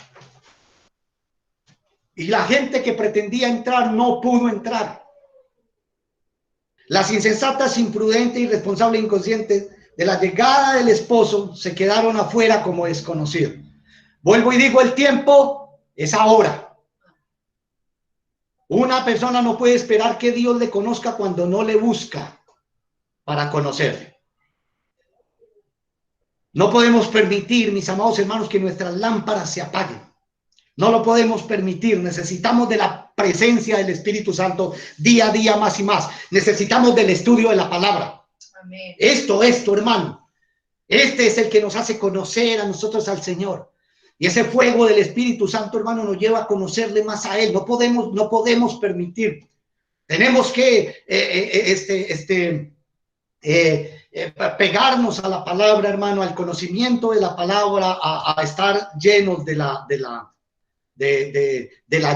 y la gente que pretendía entrar no pudo entrar. Las insensatas, imprudentes, irresponsables, inconscientes de la llegada del esposo se quedaron afuera como desconocidos. Vuelvo y digo, el tiempo es ahora. Una persona no puede esperar que Dios le conozca cuando no le busca para conocerle. No podemos permitir, mis amados hermanos, que nuestras lámparas se apaguen. No lo podemos permitir. Necesitamos de la presencia del Espíritu Santo día a día, más y más. Necesitamos del estudio de la palabra. Amén. Esto, hermano. Este es el que nos hace conocer a nosotros al Señor. Y ese fuego del Espíritu Santo, hermano, nos lleva a conocerle más a Él. No podemos permitir. Tenemos que pegarnos a la palabra, hermano, al conocimiento de la palabra, a estar llenos de la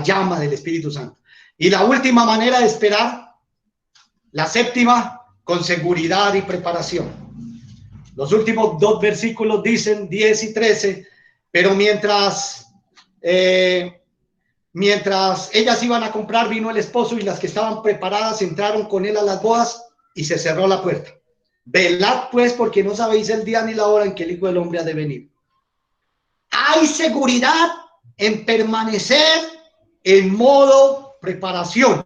llama del Espíritu Santo. Y la última manera de esperar, la séptima, con seguridad y preparación. Los últimos dos versículos dicen 10 y 13, pero mientras ellas iban a comprar, vino el esposo y las que estaban preparadas entraron con él a las bodas y se cerró la puerta. Velad pues, porque no sabéis el día ni la hora en que el Hijo del Hombre ha de venir. Hay seguridad en permanecer en modo preparación.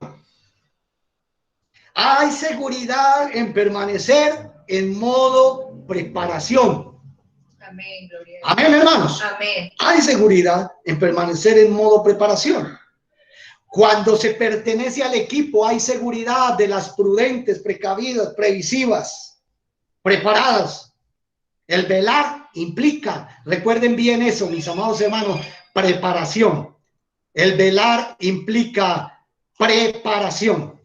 Hay seguridad en permanecer en modo preparación. Amén, gloria. Amén, hermanos. Amén. Hay seguridad en permanecer en modo preparación. Cuando se pertenece al equipo, hay seguridad de las prudentes, precavidas, previsivas, preparadas. El velar implica, recuerden bien eso, mis amados hermanos, preparación. El velar implica preparación.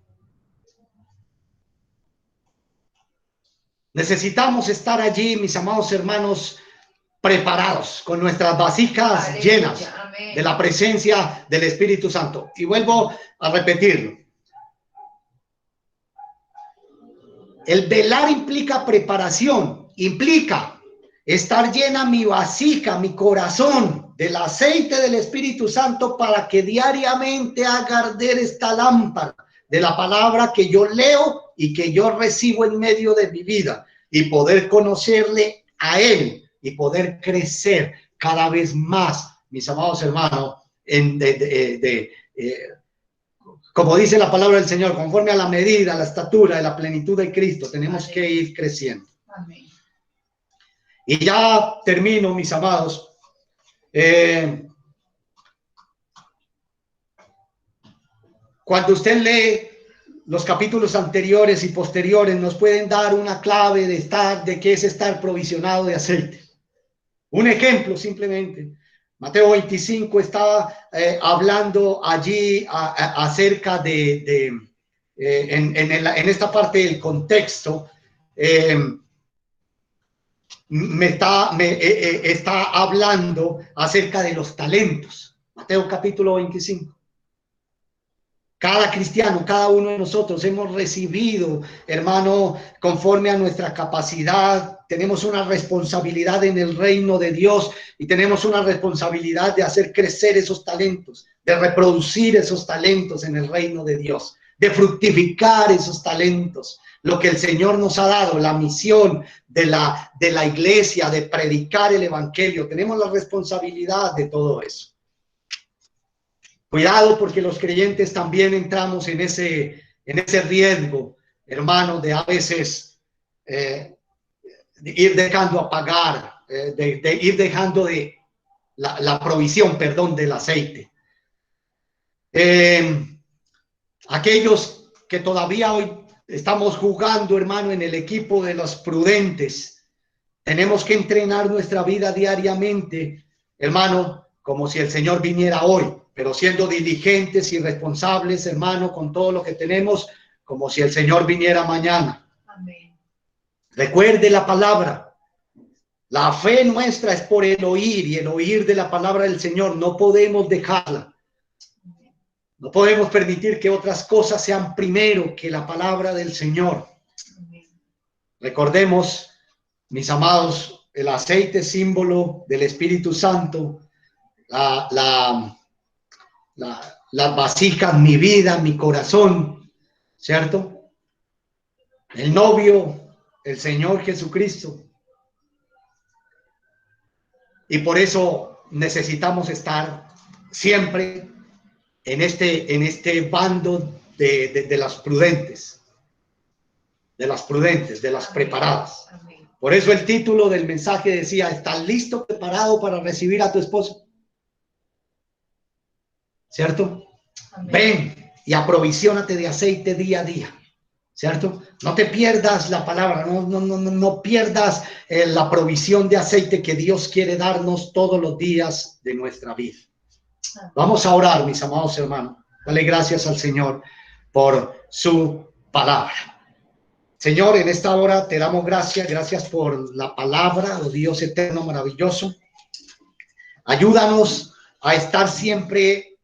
Necesitamos estar allí, mis amados hermanos, preparados, con nuestras vasijas Aleluya, llenas amén. De la presencia del Espíritu Santo. Y vuelvo a repetirlo. El velar implica preparación implica estar llena mi vasija, mi corazón, del aceite del Espíritu Santo para que diariamente haga arder esta lámpara de la palabra que yo leo y que yo recibo en medio de mi vida, y poder conocerle a Él y poder crecer cada vez más, mis amados hermanos, como dice la palabra del Señor, conforme a la medida, a la estatura de la plenitud de Cristo, tenemos que ir creciendo. Amén. Y ya termino, mis amados. Cuando usted lee los capítulos anteriores y posteriores, nos pueden dar una clave de qué es estar provisionado de aceite. Un ejemplo simplemente. Mateo 25 estaba hablando allí acerca en esta parte del contexto. Está hablando acerca de los talentos. Mateo capítulo 25. Cada cristiano, cada uno de nosotros hemos recibido, hermano, conforme a nuestra capacidad. Tenemos una responsabilidad en el reino de Dios y tenemos una responsabilidad de hacer crecer esos talentos, de reproducir esos talentos en el reino de Dios, de fructificar esos talentos. Lo que el Señor nos ha dado, la misión de la iglesia, de predicar el evangelio. Tenemos la responsabilidad de todo eso. Cuidado, porque los creyentes también entramos en ese riesgo, hermano, de a veces de ir dejando apagar, de ir dejando de la provisión, perdón, del aceite. Aquellos que todavía hoy estamos jugando, hermano, en el equipo de los prudentes, tenemos que entrenar nuestra vida diariamente, hermano, como si el Señor viniera hoy, pero siendo diligentes y responsables, hermano, con todo lo que tenemos, como si el Señor viniera mañana. Amén. Recuerde la palabra. La fe nuestra es por el oír, y el oír de la palabra del Señor. No podemos dejarla. No podemos permitir que otras cosas sean primero que la palabra del Señor. Amén. Recordemos, mis amados, el aceite símbolo del Espíritu Santo, las vasijas, mi vida, mi corazón, ¿cierto? El novio, el Señor Jesucristo. Y por eso necesitamos estar siempre en este bando de las prudentes, de las preparadas. Amén. Por eso el título del mensaje decía: ¿estás listo, preparado para recibir a tu esposo? ¿Cierto? Amén. Ven y aprovisionate de aceite día a día, ¿cierto? No te pierdas la palabra, no pierdas la provisión de aceite que Dios quiere darnos todos los días de nuestra vida. Vamos a orar, mis amados hermanos. Dale gracias al Señor por su palabra. Señor, en esta hora te damos gracias por la palabra, oh Dios eterno, maravilloso. Ayúdanos a estar siempre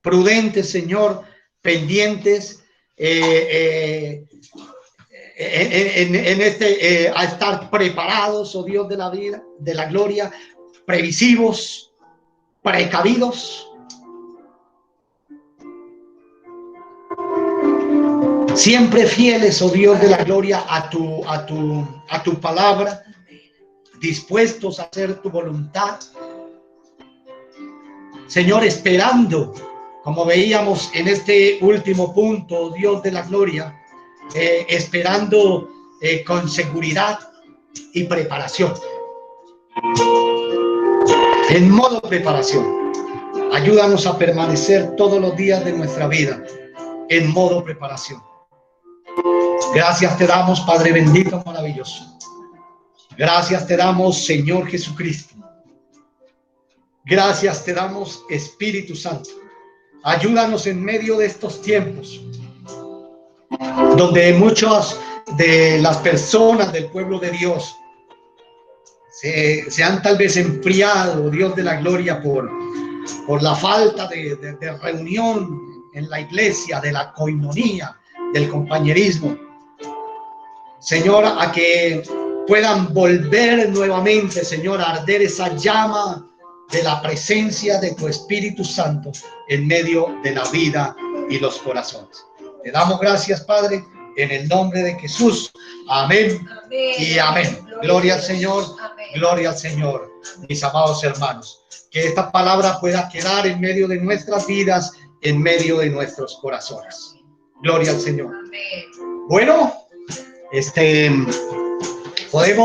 prudentes, Señor, pendientes, a estar preparados, oh Dios de la vida, de la gloria, previsivos, precavidos, siempre fieles, oh Dios de la gloria, a tu palabra, dispuestos a hacer tu voluntad, Señor, esperando, como veíamos en este último punto, oh Dios de la gloria, esperando con seguridad y preparación, en modo preparación. Ayúdanos a permanecer todos los días de nuestra vida en modo preparación. Gracias te damos, Padre bendito, maravilloso. Gracias te damos, Señor Jesucristo. Gracias te damos, Espíritu Santo. Ayúdanos en medio de estos tiempos, donde muchas de las personas del pueblo de Dios se han tal vez enfriado, Dios de la gloria, por la falta de reunión en la iglesia, de la coinonía, del compañerismo. Señor, a que puedan volver nuevamente, Señor, a arder esa llama de la presencia de tu Espíritu Santo en medio de la vida y los corazones. Te damos gracias, Padre, en el nombre de Jesús. Amén, amén y amén. Gloria al Señor, amén. Gloria al Señor, mis amados hermanos. Que esta palabra pueda quedar en medio de nuestras vidas, en medio de nuestros corazones. Gloria al Señor. Amén. Bueno, podemos